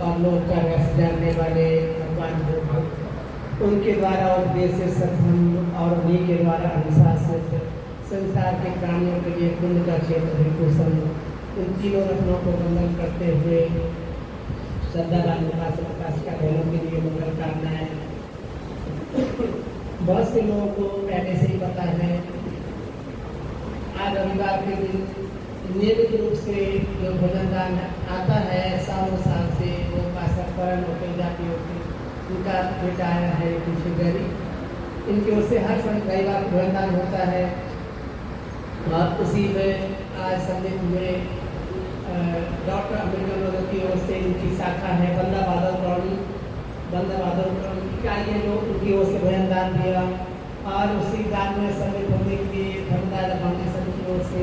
और लोक का रस जानने वाले भगवान बुद्ध, उनके द्वारा उपदेश से सत्संग और उन्हीं के द्वारा अनुशासित संसार के प्राणियों के लिए पुण्य का क्षेत्र भिक्षुसंघ, उन तीनों रत्नों को वंदन करते हुए श्रद्धावान प्रकाश का बहनों के लिए मंगल कामनाएं। बहुत से लोगों को पहले से ही पता है, आज रविवार के दिन नियमित रूप से जो भोजन दान आता है सालों साल से, वो पासकरण होते जाती होती उनका बेटा आया है पीछे गरी, इनकी ओर से हर रविवार भोजन दान होता है। और उसी में आज संदिग्ध में डॉक्टर अम्बेडकर नगर की ओर से इनकी शाखा है बंदा बादल कॉलोनी का ये लोग उनकी ओर से भोजन दान दिया। और उसी दान में सम्मिलित होने के लिए धर्मदाय फाउंडेशन की ओर से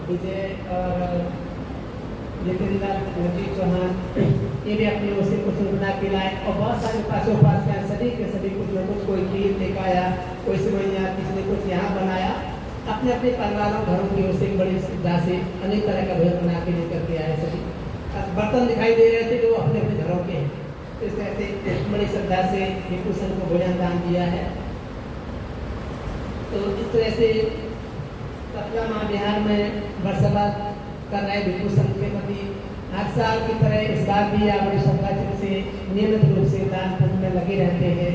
विजय और जितेंद्र मोदी चौहान ये भी अपनी ओर से कुछ बना के लाए। और बहुत सारे उपासोपासिका सभी के सभी कुछ न कुछ, कोई खीर लेकर आया, कोई सेवइयाँ, किसी ने कुछ यहाँ बनाया, अपने अपने परिवारों घरों की ओर से बड़ी श्रद्धा से अनेक तरह का भोजन बना के लेकर के आए। सभी बर्तन दिखाई दे रहे थे जो अपने अपने घरों के हैं। इस तरह से बड़ी श्रद्धा से भिक्षु संघ को भोजन दान दिया है। तो इस तरह से कपिला महाविहार में बरसबात कर रहे भिक्षु संघ के प्रति हर साल की तरह इस बार भी आप बड़ी श्रद्धा से नियमित रूप से दान पुण्य में लगे रहते हैं।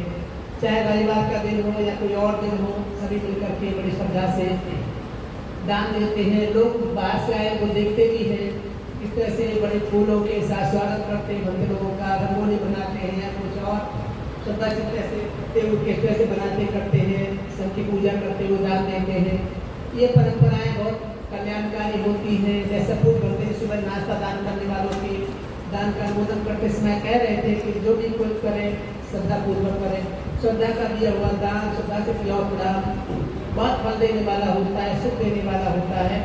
चाहे रविवार का दिन हो या कोई और दिन हो, सभी मिलकर के बड़ी श्रद्धा से दान देते हैं। लोग बाहर से आए वो देखते भी हैं, इस तरह से बड़े फूलों के साथ स्वागत करते हैं, मंदिरों का रंगोली बनाते हैं या कुछ और श्रद्धा चित्त से उनके तरह से बनाते करते हैं, सबकी पूजा करते हुए दान देते हैं। ये परंपराएं बहुत कल्याणकारी होती हैं। जैसा पूर्व करते सुबह नाश्ता दान करने वालों की दान का अनुमोदन करते समय कह रहे थे कि जो भी कोई करे श्रद्धा पूर्वक करे। श्रद्धा का दिया हुआ दान, श्रद्धा से किया हुआ दान बहुत फल देने वाला होता है, सुख देने वाला होता है।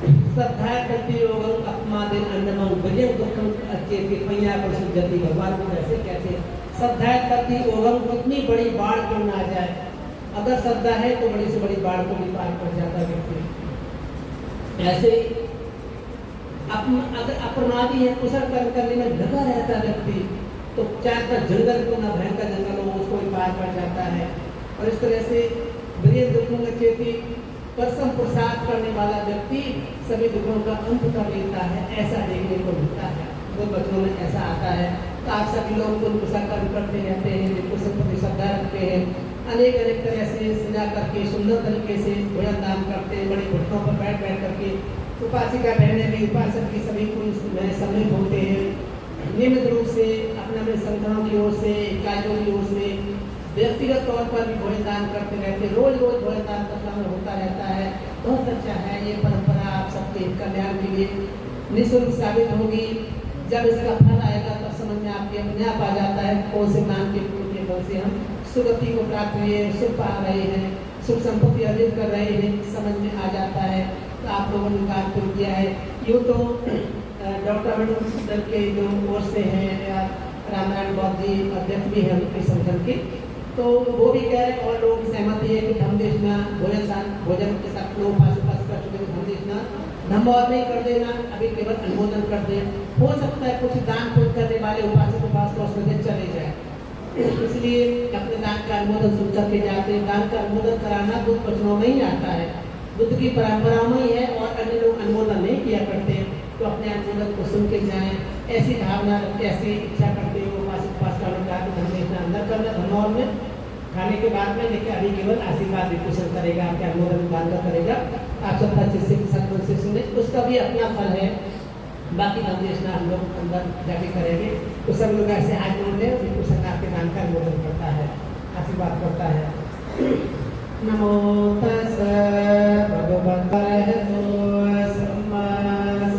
श्रद्धा करती योगम अपमादिन अन्नमं भजन दुखम अच्छे के पैया पर सुजती, भगवान को ऐसे कहते हैं। श्रद्धा करती योगम कितनी बड़ी बाढ़ क्यों ना आ जाए, अगर श्रद्धा है तो बड़ी से बड़ी बाढ़ को भी पार कर जाता व्यक्ति। ऐसे अगर अपराधी है, कुशल कर्म करने में लगा रहता व्यक्ति, तो चाहे का जंगल को ना भयंकर जंगल हो उसको भी पार पड़ जाता है। और इस तरह से वीर दुखों में चेती परसम प्रसाद करने वाला व्यक्ति सभी दुखों का अंत कर लेता है, ऐसा देखने को मिलता है। वो बचनों में ऐसा आता है। तो आप सभी लोग कुशल कर्म करते रहते हैं, कुशल प्रति श्रद्धा रखते हैं, अनेक अनेक तरह से सजा करके सुंदर तरीके से भोजन दान करते हैं। बड़े घुटनों पर बैठ बैठ करके उपासिका बहने भी उपासक की सभी को सम्मिलित होते हैं। नियमित रूप से अपने अपने संगठनों की ओर से, इकाइयों की ओर से व्यक्तिगत तौर पर भी भोजन दान करते रहते हैं। रोज रोज भोजन दान का काम होता रहता है। बहुत अच्छा है ये परंपरा, आप सबके कल्याण के लिए निःशुल्क साबित होगी। जब इसका फल आएगा तब समझ में आपके अपने आप आ जाता है कौन से दान के पुण्य फल से हम सुगति को प्राप्त हुए, सुख पा रहे हैं, सुख संपत्ति अर्जित कर रहे हैं, समझ में आ जाता है। तो आप लोगों ने काम शुरू किया है। यूँ तो डॉक्टर अम्बेडकर के जो ओर से हैं या रामनारायण बौद्ध जी अध्यक्ष भी हैं उनके संगठन के, तो वो भी कह रहे हैं और लोगों की सहमति है कि धर्म देशना भोजन दान, भोजन के साथ लोग पास कर चुके धर्म देशना धर्म और नहीं कर देना, अभी केवल अनुमोदन कर दे। हो सकता है कुछ दान पुण्य करने वाले उपासक उपास को उसमें चले जाए, इसलिए अपने दान का अनुमोदन सुन करके जाते हैं। दान का अनुमोदन कराना बुद्ध वचनों में ही आता है, बुद्ध की परंपरा में ही है। और अन्य लोग अनुमोदन नहीं किया करते तो अपने अनुमोदन को सुन के जाएं, ऐसी भावना रखते, ऐसी इच्छा करते हो उपासक उपास करने का धर्म इतना अंदर करना धर्मौर में खाने के बाद में, लेकिन अभी केवल आशीर्वाद कुशल करेगा, आपके अनुमोदन दान का करेगा। आप सब अच्छे से सदगुण से सुने, उसका भी अपना फल है। बाकी धर्म देशना हम लोग अंदर जाके करेंगे। तो सब लोग ऐसे हाथ जोड़ ले, कुशल आपके दान का अनुमोदन करता है, आशीर्वाद करता है। नमो तस्सै भगवते सम्मा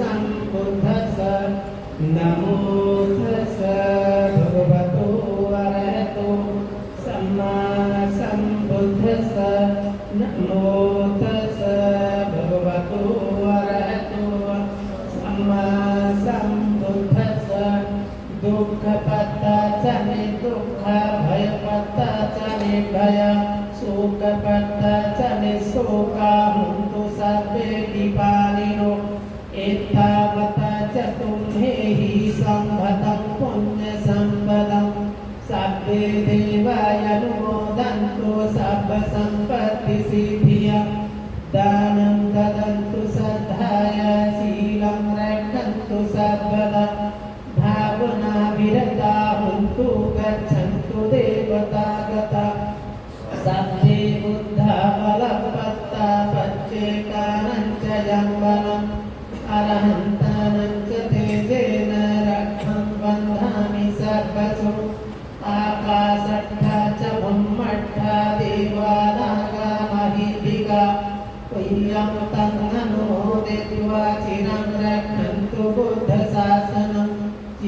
सम्बुद्धस्सै। नमो तस्सै भगवतो अरहतो सम्मा सम्बुद्धस्सै। नमो तस्सै भगवतो अरहतो सम्मा सम्बुद्धस्सै। दुःख पत्ता चने दुःख, भय पत्ता चने भय, शोक पत्ता चने शोका, हुन्तु सर्वे विपालिनो एतावता च तुम्हें ही सं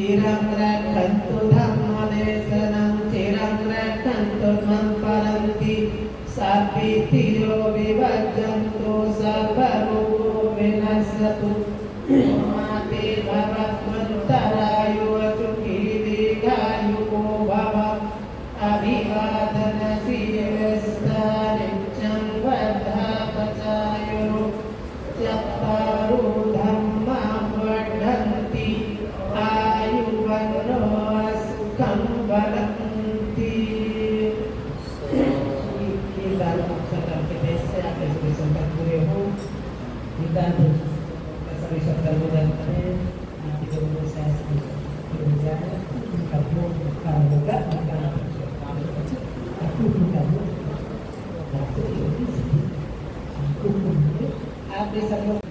चिरं रक्षन्तु धम्मदेशनं चिरं रक्षन्तु मम परन्ति सर्वेभ्यो विवर्जन्तु सर्वरोगो विनश्यतु माते भवत्वत्तरायो सुखी दीर्घायुको भव अभिवादन नित्यं वर्धापचायो चत्तारो धम्मा वर्धन्ति आयुर्वन्नो सुखं वदन्ति। ये दान अक्षर के देश से आपके सभी संकट पूरे हो। ये दान सभी संकट हो जाते हैं। आपकी जरूरत से ऐसे हो जाए कपड़ों का होगा आप ये सब लोग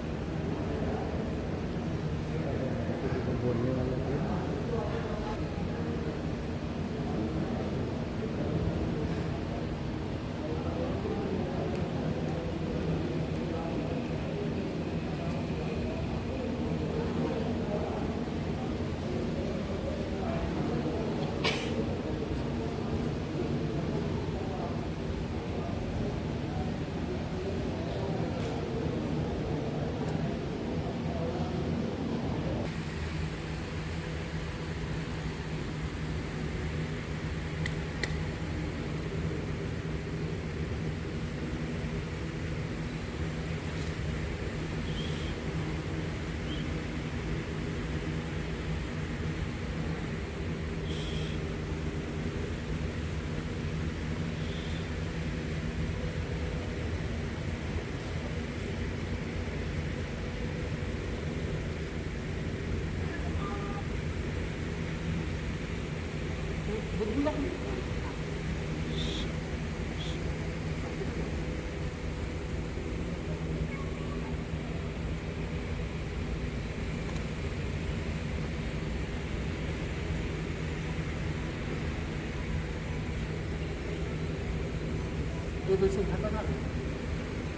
ये दूसरे घर तक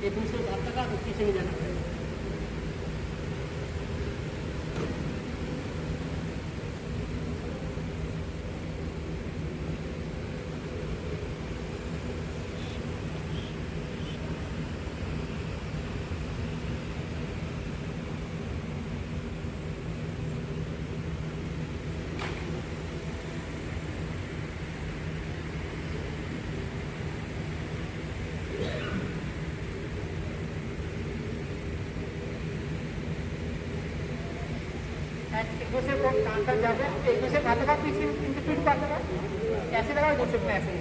ये दूसरे घर तक तो पीछे नहीं जाना पड़ेगा। एक दूसरे को कांकर जाकर एक दूसरे हाथ लगा पीछे इनकी पीठ पर लगा ऐसे लगा एक दूसरे को ऐसे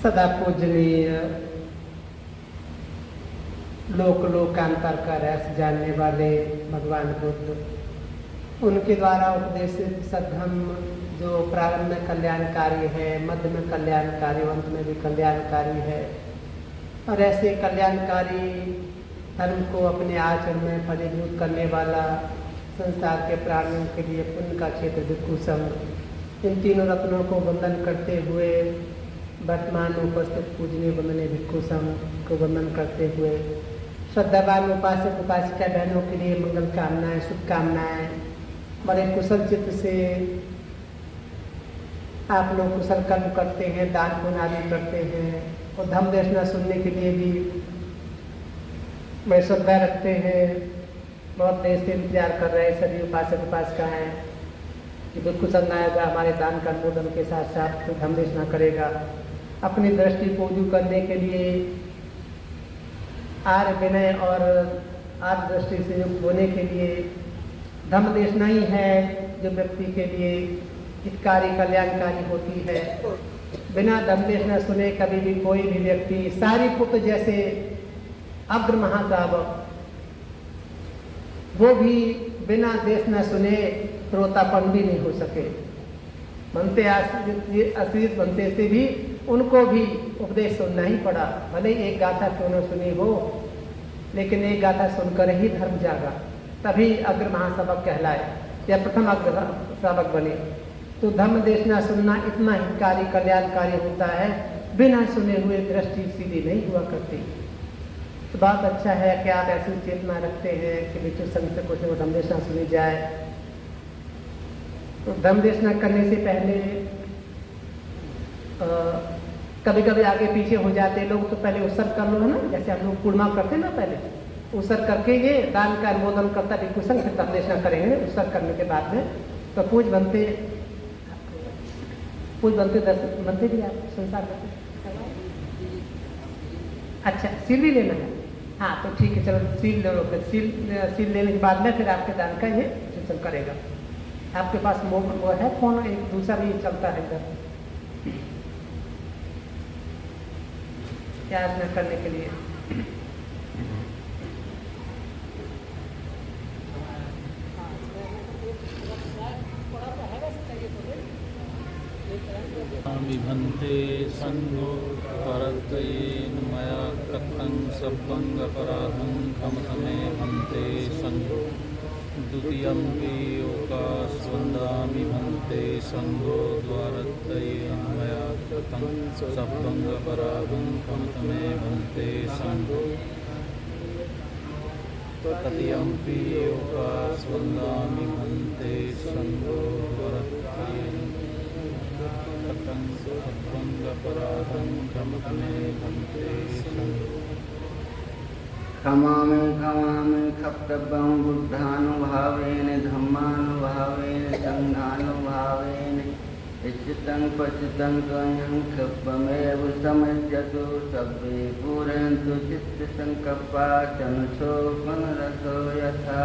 सदा पूजनीय लोक लोकांतर का रहस्य जानने वाले भगवान बुद्ध, उनके द्वारा उपदेशित सद्धर्म जो प्रारंभ में कल्याणकारी है, मध्य में कल्याणकारी, अंत में भी कल्याणकारी है, और ऐसे कल्याणकारी धर्म को अपने आचरण में फलीभूत करने वाला संसार के प्राणियों के लिए पुण्य का क्षेत्र भिक्षु संघ, इन तीनों रत्नों को वंदन करते हुए वर्तमान उपस्थित पूजनीय वंदनीय भिक्षु संघ को वंदन करते हुए श्रद्धावान उपासक उपासिका बहनों के लिए मंगल कामनाएं, शुभकामनाएं। बड़े कुशल चित्त से आप लोग कुशल कर्म करते हैं, दान पुण्य आदि करते हैं और धम्म देशना सुनने के लिए भी बड़े श्रद्धा रखते हैं। बहुत देर से इंतजार कर रहे हैं सभी उपासक उपासिकाएं कि बिल्कुल समय आएगा, हमारे दान का अनुमोदन के साथ साथ धम्म देशना करेगा। अपनी दृष्टि को ऊजू करने के लिए आर्य विनय और आर्य दृष्टि से युक्त होने के लिए धम्म देशना ही है जो व्यक्ति के लिए हितकारी कल्याणकारी होती है। बिना धम्म देशना सुने कभी भी कोई भी व्यक्ति सारिपुत्र जैसे अग्र महाश्रावक वो भी बिना देश न सुने श्रोतापन भी नहीं हो सके। बनते आश्रित बनते से भी उनको भी उपदेश सुनना ही पड़ा। भले ही एक गाथा क्यों न सुनी हो, लेकिन एक गाथा सुनकर ही धर्म जागा, तभी अग्र महाश्रावक कहलाए या प्रथम अग्र श्रावक बने। तो धर्म देशना सुनना इतना हितकारी कल्याणकारी होता है, बिना सुने हुए दृष्टि सीधी नहीं हुआ करती। तो बात अच्छा है कि आप ऐसी चेतना रखते हैं कि विचु संघ से कुछ धर्म देशना सुनी जाए। तो धर्म देशना करने से पहले कभी कभी आगे पीछे हो जाते लोग, तो पहले उत्सर्ग कर लो है ना, जैसे हम लोग कुर्मा करते ना, पहले उत्सर्ग करके ये दान का अनुमोदन करता विचु संघ से धर्म देशना करेंगे। उत्सर्ग करने के बाद में तो पूज बनते भी आप संसार करते। अच्छा, सील भी लेना है? हाँ तो ठीक है, चलो सील ले लो। सील लेने के बाद में फिर आपके दान का ये सूचन करेगा। आपके पास वो है फोन, एक दूसरा भी चलता है इधर क्या न करने के लिए। विभन्ते संगो परत्वेन मया कृतं सब्बंगपराधं खमतमे भन्ते संगो द्वितीयम्पि ओकास्वन्दामि भन्ते संगो द्वारत्रयेन मया कृतं सब्बंगपराधं खमतमे भन्ते संगो तृतीयम्पि ओकास्वन्दामि भन्ते संगो द्वारत्रयेन खमामि खप्तव्यं बुद्धानुभावेन धम्मानुभावेन संघानुभावेन इच्छितं क्वचितं त्वयं क्षिप्तमेव समज्जतु सर्वे पूरयन्तु चित्तसङ्कल्पा चनुषो पुनरसो यथा।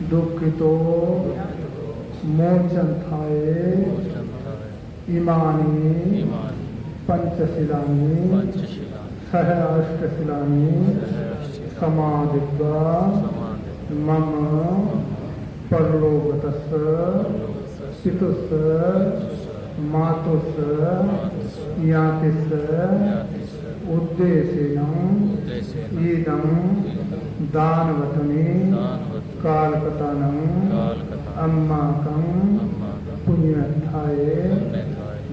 दुःखितो मोचन्थाये इमानि पंचशिलानि सह अष्टशिलानि समादित्वा मम परलोकतस्य पितुस्य मातुस्य यातिस्य उद्देशेन इदं दानवतनि कालकतानं अम्माकं पुण्यर्थाय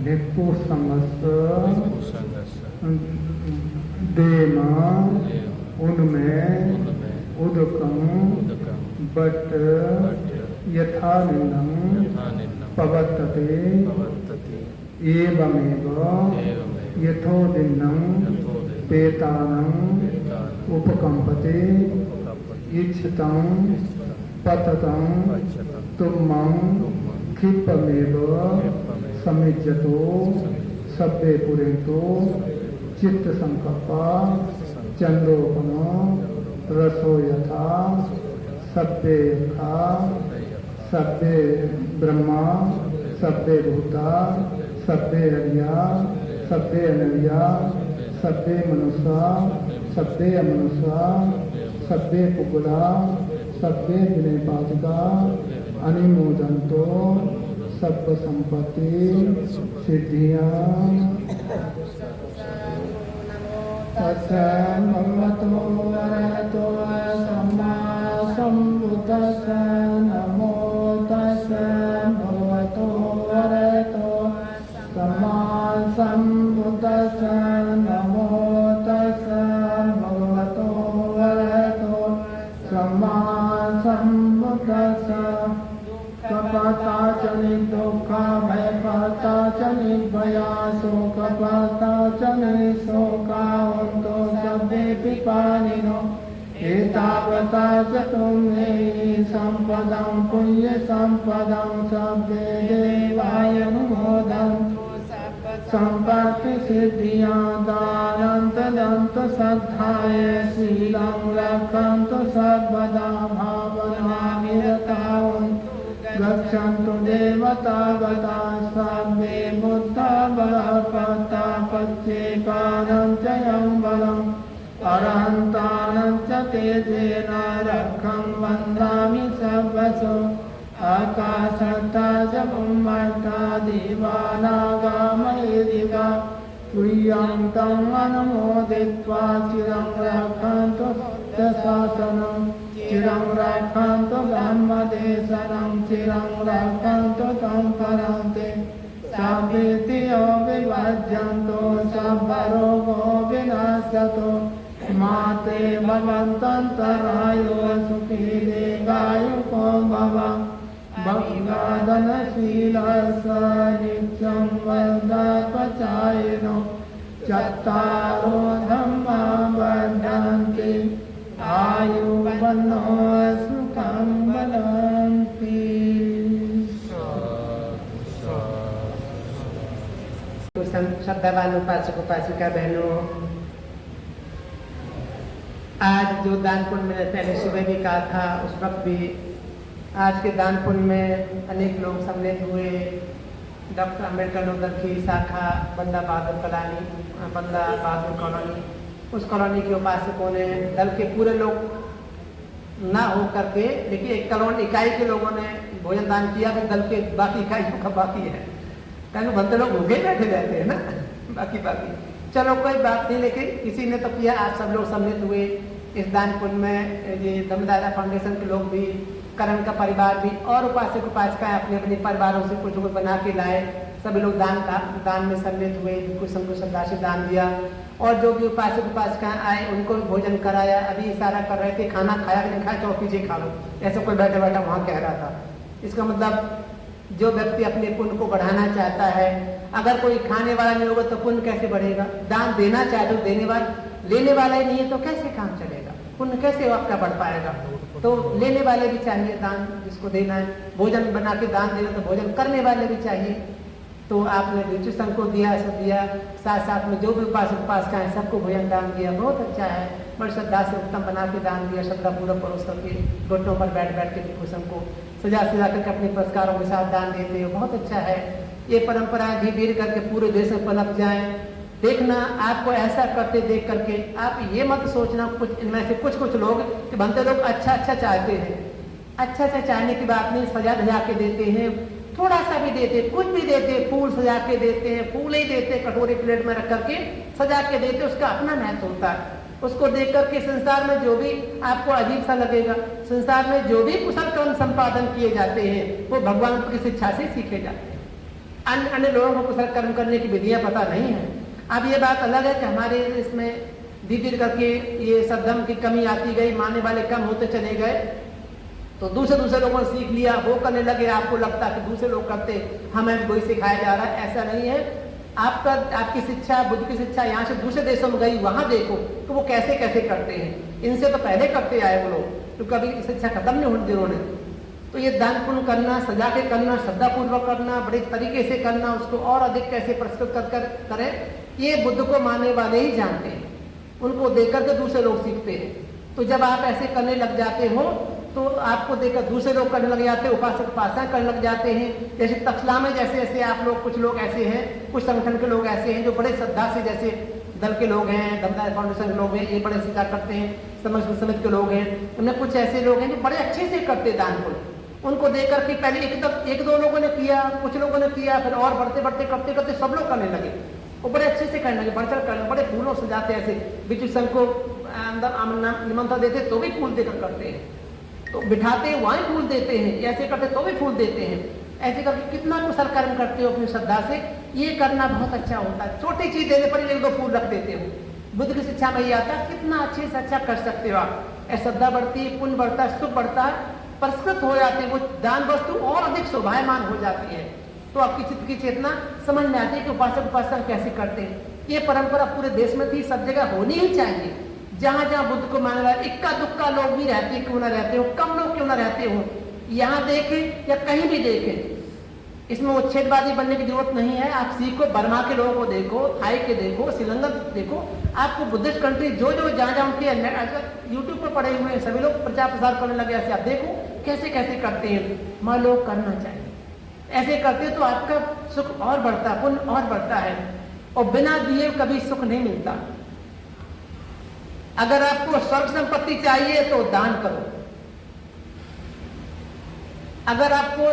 भिक्षुसंघस्य देम उनमें उदकं बट यथानिन्दं पवर्तते एवमेव यथोदिनं पेतानं उपकम्पते इच्छितं पततं तुम्मं क्षिप्रमेव समिज्यतो सब्बे पुरेतो चित्तसंकल्पा चंद्रोपनो रसो यथा सब्बे यथा सब्बे ब्रह्मा सब्बे भूता सब्बे हरिया सब्बे अनरिया सब्बे मनुष्या सब्बे अमनुष्या सब्बे पुगुला सब्बे विनयपातिका अनिमोदंतो सर्व संपत्ति सिद्धियां तस्य भगवतो अरहतो सम्मा सम्बुद्धस्य नमो तस्य भगवतो अरहतो सम्मा सम्बुद्धस्य नमो तस्य भगवतो अरहतो सम्मा सम्बुद्धस्य कपता चनि दुःखा भयपता चनि भया शोकपता चनि शोकावन्तो सभ्ये पिपानिनो एतावता च तुम्हेहि सम्पदं पुण्य सम्पदं सभ्ये देवायनुमोदन्तु सम्पत्ति सिद्धियां दानन्तदन्तु श्रद्धाय शीलं रक्षन्तु सर्वदा भावनानिरतावन्तु गच्छन्तु देवता गता सर्वे बुद्धा बलपता पच्चेकानं च यं बलम् अरहन्तानं च तेजेन रक्षं वन्दामि सर्वसो आकाशत्ता च बुम्मट्टा देवानागामयेदिगा तुय्यं तम् अनुमोदित्वा चिरं रक्षन्तु शासनं चिरं रक्षन्तु ब्रह्मदेशनं चिरं रक्षन्तु तं परन्ते सभेतियो विभज्यन्तो सर्वरोगो विनाशतो माते भवन्तन्तरायो सुखी दीर्घायुको भव भक्तिगादनशीलस्य नित्यं वरदात्मचायिनो चत्तारो धम्मा वर्धन्ति आयुवन्नो सुखं वदन्ति। तो श्रद्धावान उपासक उपासिका बहनों, आज जो दान पुण्य मैंने पहले सुबह भी कहा था, उस वक्त भी आज के दान पुण्य में अनेक लोग सम्मिलित हुए। डॉक्टर अम्बेडकर नगर की शाखा बंदा बहादुर कॉलोनी, उस कॉलोनी के उपासकों ने दल के पूरे लोग ना हो करके, लेकिन एक कॉलोनी इकाई के लोगों ने भोजन दान किया, फिर दल के बाकी इकाइयों का बाकी है, कहने बनते लोग भूखे बैठे रहते हैं ना बाकी चलो कोई बात नहीं, लेकिन किसी ने तो किया। आज सब लोग सम्मिलित हुए इस दान पुण्य में। ये दमदादा फाउंडेशन के लोग भी, करण का परिवार भी, और उपासक उपासिकाएं अपने अपने परिवारों से कुछ कुछ बना के लाए। सभी लोग दान में सम्मिलित हुए, कुछ संकुल श्रद्धा से दान दिया, और जो भी उपासक उपासिकाएं आए उनको भी भोजन कराया। अभी इशारा कर रहे थे खाना खाया कि नहीं खाया, तो पीछे खा लो, ऐसा कोई बैठा बैठा वहाँ कह रहा था। इसका मतलब जो व्यक्ति अपने पुण्य को बढ़ाना चाहता है, अगर कोई खाने वाला नहीं होगा तो पुण्य कैसे बढ़ेगा। दान देना चाहे तो देने वाला, लेने वाला ही नहीं है तो कैसे काम चलेगा, पुण्य कैसे आपका बढ़ पाएगा। तो लेने वाले भी चाहिए दान, जिसको देना है, भोजन बना के दान देना तो भोजन करने वाले भी चाहिए। तो आपने विचु संघ को दिया, सब दिया, साथ साथ में जो भी उपासक उपासिकाएं सबको भोजन दान दिया, बहुत अच्छा है। बड़ी श्रद्धा से उत्तम बना के दान दिया, श्रद्धा पूर्वक परोस करके घुटनों पर बैठ बैठ के भिक्षु को सजा करके अपने पुरस्कारों के साथ दान देते हो, बहुत अच्छा है। ये परंपराएं धीरे धीरे करके पूरे देश में पनप जाएं। देखना, आपको ऐसा करते देख करके आप ये मत सोचना कुछ इनमें से कुछ लोग कि बनते लोग अच्छा चाहते हैं। अच्छा चाहने की बात नहीं, सजा धजा के देते हैं, थोड़ा सा भी देते, कुछ भी देते, फूल सजा के देते हैं, फूल ही देते, कटोरी प्लेट में रख करके सजा के देते, उसका अपना महत्व होता है। उसको देख करके संसार में जो भी आपको अजीब सा लगेगा, संसार में जो भी कुशल कर्म संपादन किए जाते हैं वो भगवान की शिक्षा से सीखे जाते हैं। अन्य लोगों को कुशल कर्म करने की विधियां पता नहीं है। अब ये बात अलग है कि हमारे इसमें धीरे धीरे करके ये सद्धम की कमी आती गई, मानने वाले कम होते चले गए, तो दूसरे लोगों ने सीख लिया, वो करने लगे। आपको लगता है कि दूसरे लोग करते, हमें वही सिखाया जा रहा है, ऐसा नहीं है। आपकी शिक्षा, बुद्ध की शिक्षा यहाँ से दूसरे देशों में गई, वहां देखो तो वो कैसे करते हैं। इनसे तो पहले करते आए वो लोग, तो कभी शिक्षा खत्म नहीं होने जिन्होंने। तो ये दान पुण्य करना, सजा के करना, श्रद्धापूर्वक करना, बड़े तरीके से करना, उसको और अधिक कैसे प्रस्तुत कर करें, ये बुद्ध को मानने वाले ही जानते हैं। उनको देख करके दूसरे लोग सीखते हैं। तो जब आप ऐसे करने लग जाते हो तो आपको देखकर दूसरे लोग करने लग जाते हैं, उपासक उपासना करने लग जाते हैं। जैसे तक्षशिला में जैसे आप लोग, कुछ लोग ऐसे हैं, कुछ संगठन के लोग ऐसे हैं जो बड़े श्रद्धा से, जैसे दल के लोग हैं, दमदादा फाउंडेशन के लोग हैं, ये बड़े स्वीकार करते हैं, समिति के लोग हैं, उनमें कुछ ऐसे लोग हैं जो बड़े अच्छे से करते दान पुण्य। उनको देख करके पहले एक दो लोगों ने किया, कुछ लोगं ने किया, फिर और बढ़ते करते सब लोग करने लगे। वो बड़े अच्छे से करने लगे, बढ़ चढ़ करने, बड़े फूलों सजाते ऐसे, बिजू संघ को अंदर निमंत्रण देते तो भी फूल देकर करते हैं, तो बिठाते वहीं फूल देते हैं, ऐसे करते तो भी फूल देते हैं। ऐसे करके कितना कुशल कर्म करते हो अपनी श्रद्धा से, ये करना बहुत अच्छा होता है। छोटी चीज देने पर एक दो फूल रख देते हो, बुद्ध की शिक्षा में ये आता है कितना अच्छे से अच्छा कर सकते हो आप। श्रद्धा बढ़ती है, पुण्य बढ़ता है, सुख बढ़ता है, परिष्कृत हो जाते हैं, वो दान वस्तु और अधिक शोभायमान हो जाती है। तो आपकी चित्त की चेतना समझ में आती है कि उपासक उपासना कैसे करते हैं। ये परंपरा पूरे देश में थी, सब जगह होनी ही चाहिए। जहां जहां बुद्ध को माना जाए, इक्का दुक्का लोग भी रहते क्यों ना रहते हो, कम लोग क्यों ना रहते हो, यहाँ देखें या कहीं भी देखें, इसमें उच्छेदवादी बनने की जरूरत नहीं है। आप सीखो, बर्मा के लोगों को देखो, थाई के देखो, श्रीलंका देखो, आपको बुद्धिस्ट कंट्री जो जहाँ जहाँ उनके यूट्यूब पर पड़े हुए हैं सभी लोग प्रचार प्रसार करने लगे, ऐसे आप देखो कैसे कैसे करते हैं। माँ लोग करना चाहिए, ऐसे करते तो आपका सुख और बढ़ता है, पुण्य और बढ़ता है, और बिना दिए कभी सुख नहीं मिलता। अगर आपको स्वर्ग संपत्ति चाहिए तो दान करो, अगर आपको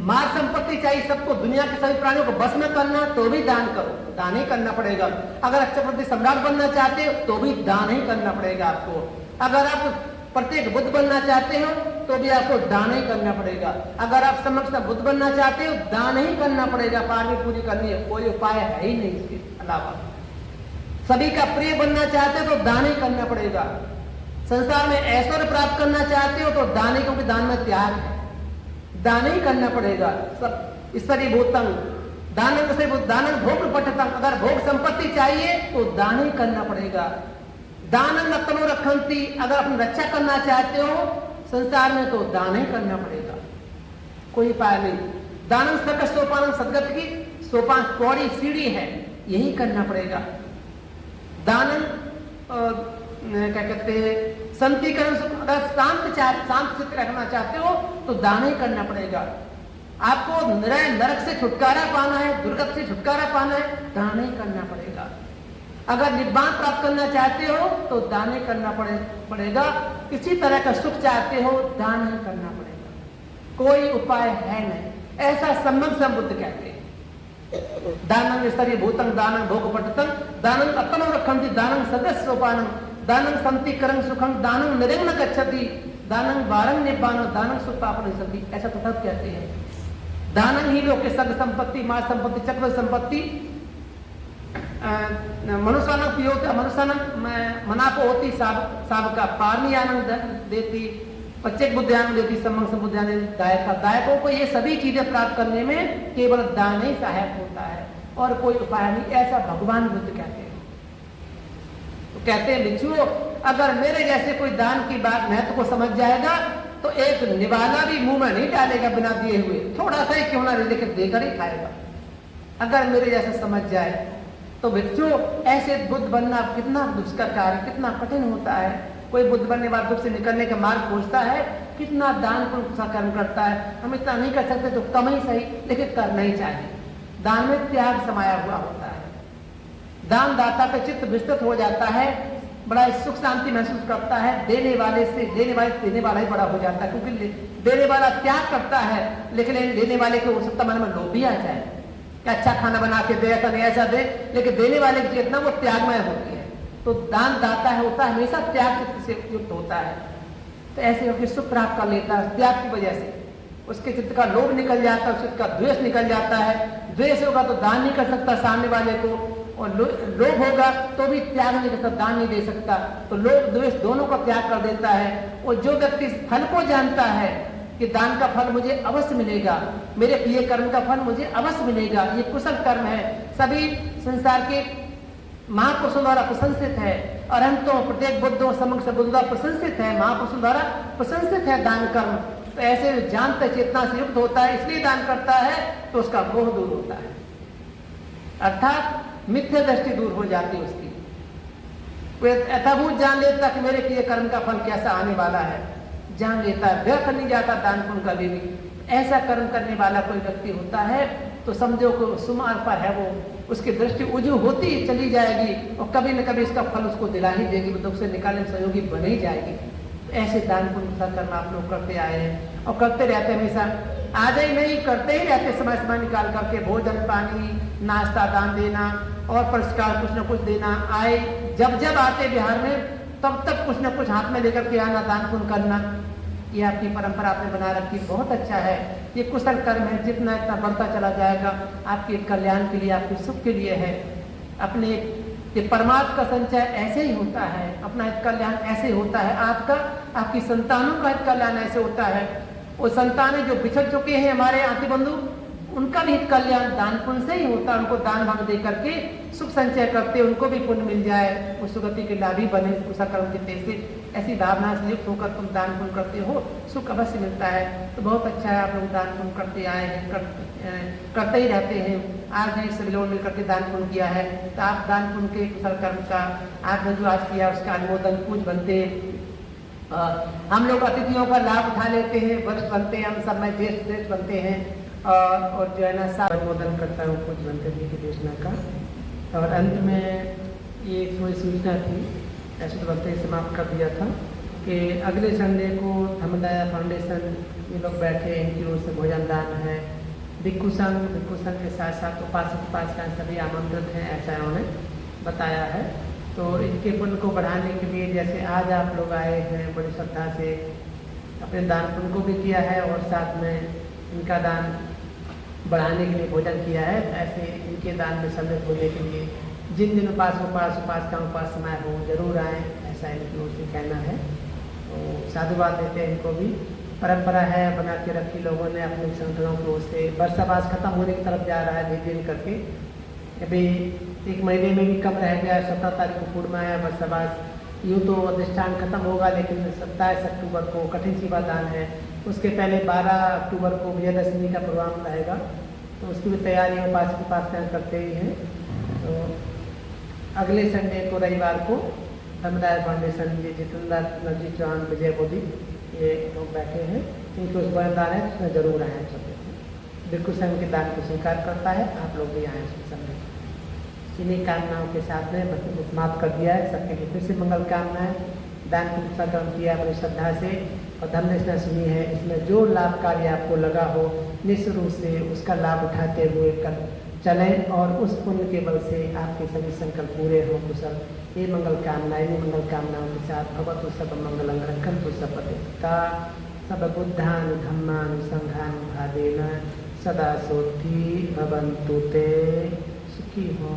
माल संपत्ति चाहिए, सबको दुनिया के सभी प्राणियों को बस में करना, तो भी दान करो, दान ही करना पड़ेगा। अगर चक्रवर्ती सम्राट बनना चाहते हो तो भी दान ही करना पड़ेगा आपको। अगर आप प्रत्येक बुद्ध बनना चाहते हो तो भी आपको दान ही करना पड़ेगा। अगर आप समक्ष बुद्ध बनना चाहते हो, दान ही करना पड़ेगा, पारवी पूरी करनी है, कोई उपाय है ही नहीं इसके अलावा। सभी का प्रिय बनना चाहते हो तो दान ही करना पड़ेगा। संसार में ऐश्वर्य प्राप्त करना चाहते हो तो दान ही, क्योंकि दान में त्याग है, दान ही करना पड़ेगा। सब ईश्वरी भूतंग दानंग से दानंग भोग पठतंग, अगर भोग संपत्ति चाहिए तो दान ही करना पड़ेगा। दानंग तनु रखंती, अगर अपनी रक्षा करना चाहते हो संसार में तो दान ही करना पड़ेगा, कोई उपाय नहीं। दानंग सकट सोपान, सदगत की सोपान पौड़ी सीढ़ी है, यही करना पड़ेगा। दानंग क्या कहते हैं संतीकरण, अगर शांत चित्त रखना चाहते हो तो दान ही करना पड़ेगा। आपको नरक से छुटकारा पाना है, दुर्गत से छुटकारा पाना है, दान ही करना पड़ेगा। अगर निब्बान प्राप्त करना चाहते हो तो दान ही करना पड़ेगा। किसी तरह का सुख चाहते हो, दान ही करना पड़ेगा, कोई उपाय है नहीं। ऐसा सम्यक संबुद्ध कहते हैं। दानंग स्तरीय भूतंग दानंग भोग पठतंग दानंग अतनो रखंती दानंग सदस्य सोपानंग दानंग संतीकरण सुखंग दानंग निरंग गच्छति दानंग वारंग निब्बानो दानंग सुखापन सति, ऐसा तो सब कहते हैं। दानंग ही लोग के सग संपत्ति, माँ संपत्ति, चक्र संपत्ति, मनुष्यान पियोता मनुष्यान मनापो होती साब का पारनी आनंद देती, पच्चेक बुद्धियान देती, सम्मंग संबुद्धियान देती, दायकों को ये सभी चीजें प्राप्त करने में केवल दान ही सहायक होता है और कोई उपाय नहीं, ऐसा भगवान बुद्ध कहते हैं। तो कहते हैं भिक्षुओं, अगर मेरे जैसे कोई दान की बात महत्व को समझ जाएगा तो एक निवाला भी मुंह में नहीं डालेगा बिना दिए हुए, थोड़ा सा ही क्यों ना लेकर देकर ही खाएगा, अगर मेरे जैसे समझ जाए। तो भिक्षु ऐसे बुद्ध बनना कितना दुष्कर कार्य, कितना कठिन होता है। कोई बुद्ध बनने वाला दुख से निकलने का मार्ग खोजता है, कितना दान पुण्य कर्म करता है। हम इतना नहीं कर सकते तो कम ही सही, लेकिन करना ही चाहिए। दान में त्याग समाया हुआ होता है। दान दाता का चित्त विस्तृत हो जाता है, बड़ा सुख शांति महसूस करता है। देने वाले देने वाला ही बड़ा हो जाता है, क्योंकि देने वाला त्याग करता है, लेकिन देने वाले को हो सकता मन में लोभ भी आ जाए कि अच्छा खाना बना के दे, ऐसा नहीं ऐसा दे, लेकिन देने वाले की चेतना वो त्यागमय होती है। तो दान दाता है होता है हमेशा त्याग चित्त से युक्त होता है। तो ऐसे होकर सुख प्राप्त कर लेता है त्याग की वजह से। उसके चित्त का लोभ निकल जाता है, उसका द्वेष निकल जाता है। द्वेष होगा तो दान नहीं कर सकता सामने वाले को, और लोभ होगा तो भी त्याग नहीं कर सकता, दान नहीं दे सकता। तो लोभ द्वेष दोनों का त्याग कर देता है। और जो व्यक्ति फल को जानता है कि दान का फल मुझे अवश्य मिलेगा, मेरे किए कर्म का फल मुझे अवश्य मिलेगा, ये कुशल कर्म है, सभी संसार के महापुरुषों द्वारा प्रशंसित है, और हम तो प्रत्येक बुद्धों समक्ष बुद्ध द्वारा प्रशंसित है, महापुरुषों द्वारा प्रशंसित है दान कर्म। तो ऐसे जानते चेतना से युक्त होता है, इसलिए दान करता है तो उसका मोह दूर होता है, अर्थात मिथ्या दृष्टि दूर हो जाती है उसकी। यथाभूत जान लेता कि मेरे किए कर्म का फल कैसा आने वाला है, जान लेता है, व्यर्थ नहीं जाता दान पुण्य कभी भी। ऐसा कर्म करने वाला कोई व्यक्ति होता है तो समझो को सुमार पर है, वो उसकी दृष्टि उजू होती चली जाएगी और कभी न कभी इसका फल उसको दिला ही देगी, दुख से निकालने सहयोगी बन ही जाएगी। तो ऐसे दान पुण्य कर्म आप लोग करते आए हैं और करते रहते हमेशा, आज ही नहीं करते ही रहते, समय समय निकाल करके भोजन पानी नाश्ता दान देना, और पुरस्कार कुछ न कुछ देना, आए जब जब आते बिहार में तब तब कुछ न कुछ हाथ में लेकर के आना, दान पुण्य करना, ये आपकी परंपरा आपने बना रखी, बहुत अच्छा है। ये कुशल कर्म है, जितना इतना बढ़ता चला जाएगा आपके कल्याण के लिए, आपके सुख के लिए है। अपने ये परमात्मा का संचय ऐसे ही होता है, अपना हित कल्याण ऐसे होता है, आपका आपकी संतानों का हित कल्याण ऐसे होता है। वो संतानें जो बिछड़ चुके हैं हमारे आंटी बंधु, उनका भी हित कल्याण दान पुण्य से ही होता है। उनको दान भाग दे करके सुख संचय करते, उनको भी पुण्य मिल जाए, वो सुगति के लाभी बने, कुशल कर्म के से ऐसी भावना से युक्त होकर तुम दान पुण्य करते हो, सुख अवश्य मिलता है। तो बहुत अच्छा है, आप लोग दान पुण्य करते आए हैं, करते ही रहते हैं। आज भी सभी लोगों ने मिलकर के दान पुण्य किया है, तो आप दान पुण्य के कुशल कर्म का आपने जो आज किया उसका अनुमोदन पूज बनते। हम लोग अतिथियों का लाभ उठा लेते हैं, वर्ष बनते हैं, हम सब में ज्येष्ठ बनते हैं, और जो है ना सब अनुमोदन करता हूँ पूज बनते जी की देशना का। और अंत में ये थोड़ी सूचना थी, ऐसे तो बनते ही समाप्त कर दिया था कि अगले संडे को धर्मदाया फाउंडेशन ये लोग बैठे, इनकी ओर से भोजन दान है। भिक्षु संघ के साथ साथ उपासक सभी आमंत्रित हैं, ऐसा इन्होंने बताया है। तो इनके पुण्य को बढ़ाने के लिए जैसे आज आप लोग आए हैं बड़ी श्रद्धा से, अपने दान पुण्य को भी किया है और साथ में इनका दान बढ़ाने के लिए भोजन किया है, ऐसे इनके दान में सम्मिलित होने के लिए जिन जिन उपासनाएं हो जरूर आए, ऐसा इनकी ओर से कहना है। तो साधुवाद देते हैं इनको भी। परंपरा है बना के रखी लोगों ने अपने संगठनों की ओर से। बरसाबास खत्म होने की तरफ जा रहा है धीरे धीरे करके, अभी 1 महीने में भी कम रह गया, 17 तारीख को पूर्णिमा है बरसाबास। यूँ तो अधिष्ठान खत्म होगा, लेकिन 27 अक्टूबर को कठिन सेवा दान है, उसके पहले 12 अक्टूबर को विजयदशमी का प्रोग्राम रहेगा, तो उसकी भी तैयारी उपासना करते ही हैं। तो अगले संडे को रविवार को धर्मदाय फाउंडेशन जी जितेंद्र नरजी चौहान, विजय मोदी ये लोग बैठे हैं, इनके उस दान है उसमें जरूर आए। भिक्षु संघ के दान को स्वीकार करता है, आप लोग भी आए उस संडे। इन्हीं कामनाओं के साथ में बच्चों समाप्त कर दिया है। सबके लिए फिर से मंगल कामनाएं। दान पुण्य कर्म किया बड़ी श्रद्धा से और धर्म निष्ठा सुनी है, इसमें जो लाभकारी आपको लगा हो निश्चित रूप से उसका लाभ उठाते हुए कर चलें और उस पुण्य के बल से आपके सभी संकल्प पूरे हो कुशल। ये मंगल कामनाओं के साथ भगवतु सब मंगलम रक्षन्तु सपतिता सब बुद्धान धम्मान संघान भावेन सदा सोद्धि भवन्तु ते। सुखी हो।